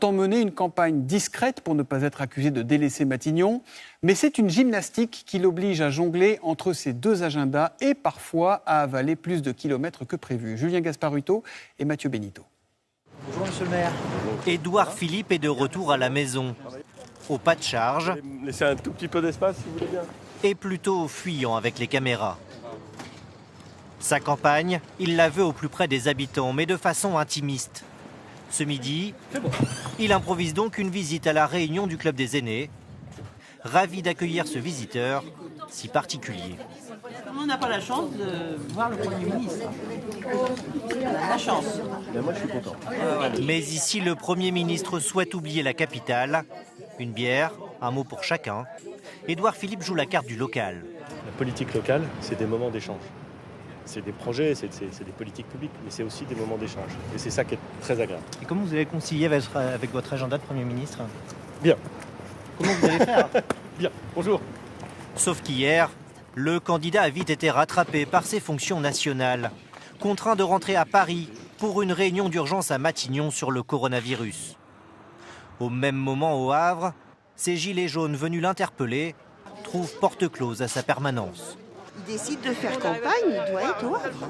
pourtant mener une campagne discrète pour ne pas être accusé de délaisser Matignon. Mais c'est une gymnastique qui l'oblige à jongler entre ses deux agendas et parfois à avaler plus de kilomètres que prévu. Julien Gasparuto et Mathieu Benito. Bonjour Monsieur le maire. Édouard Philippe est de retour à la maison. Au pas de charge. Laissez un tout petit peu d'espace si vous voulez bien. Et plutôt fuyant avec les caméras. Sa campagne, il la veut au plus près des habitants, mais de façon intimiste. Ce midi, il improvise donc une visite à la réunion du Club des aînés. Ravi d'accueillir ce visiteur si particulier. On n'a pas la chance de voir le Premier ministre. On a la chance. Mais moi je suis content. Mais ici, le Premier ministre souhaite oublier la capitale. Une bière, un mot pour chacun. Édouard Philippe joue la carte du local. La politique locale, c'est des moments d'échange. C'est des projets, c'est des politiques publiques, mais c'est aussi des moments d'échange. Et c'est ça qui est très agréable. Et comment vous allez concilier avec votre agenda de Premier ministre? Bien. Comment vous allez faire? Bien, bonjour. Sauf qu'hier, le candidat a vite été rattrapé par ses fonctions nationales, contraint de rentrer à Paris pour une réunion d'urgence à Matignon sur le coronavirus. Au même moment au Havre, ces gilets jaunes venus l'interpeller trouvent porte close à sa permanence. Il décide de faire campagne, il doit être au Havre.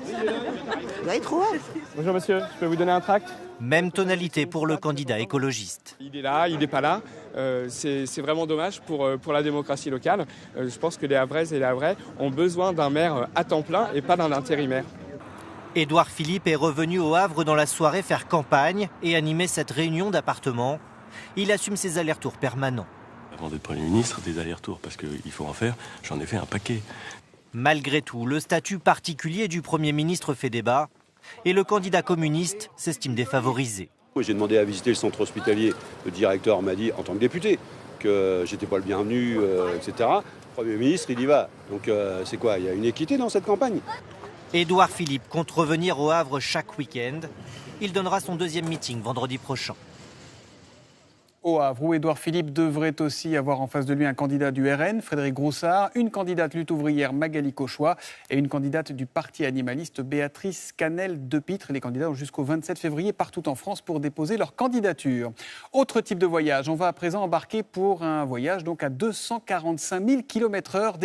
Il doit être au Havre. Bonjour monsieur, je peux vous donner un tract? Même tonalité pour le candidat écologiste. Il est là, il n'est pas là. C'est vraiment dommage pour la démocratie locale. Je pense que les Havraises et les Havrais ont besoin d'un maire à temps plein et pas d'un intérimaire. Édouard Philippe est revenu au Havre dans la soirée faire campagne et animer cette réunion d'appartements. Il assume ses allers-retours permanents. Avant d'être Premier ministre, des allers-retours, parce qu'il faut en faire, j'en ai fait un paquet. Malgré tout, le statut particulier du Premier ministre fait débat et le candidat communiste s'estime défavorisé. J'ai demandé à visiter le centre hospitalier. Le directeur m'a dit, en tant que député, que j'étais pas le bienvenu, etc. Le Premier ministre, il y va. Donc c'est quoi? Il y a une équité dans cette campagne? Édouard Philippe compte revenir au Havre chaque week-end. Il donnera son deuxième meeting vendredi prochain. Au Havre, où Édouard Philippe devrait aussi avoir en face de lui un candidat du RN, Frédéric Groussard, une candidate lutte ouvrière, Magali Cauchois, et une candidate du parti animaliste, Béatrice Canel-Depitre. Les candidats ont jusqu'au 27 février partout en France pour déposer leur candidature. Autre type de voyage, on va à présent embarquer pour un voyage donc à 245 000 km/h.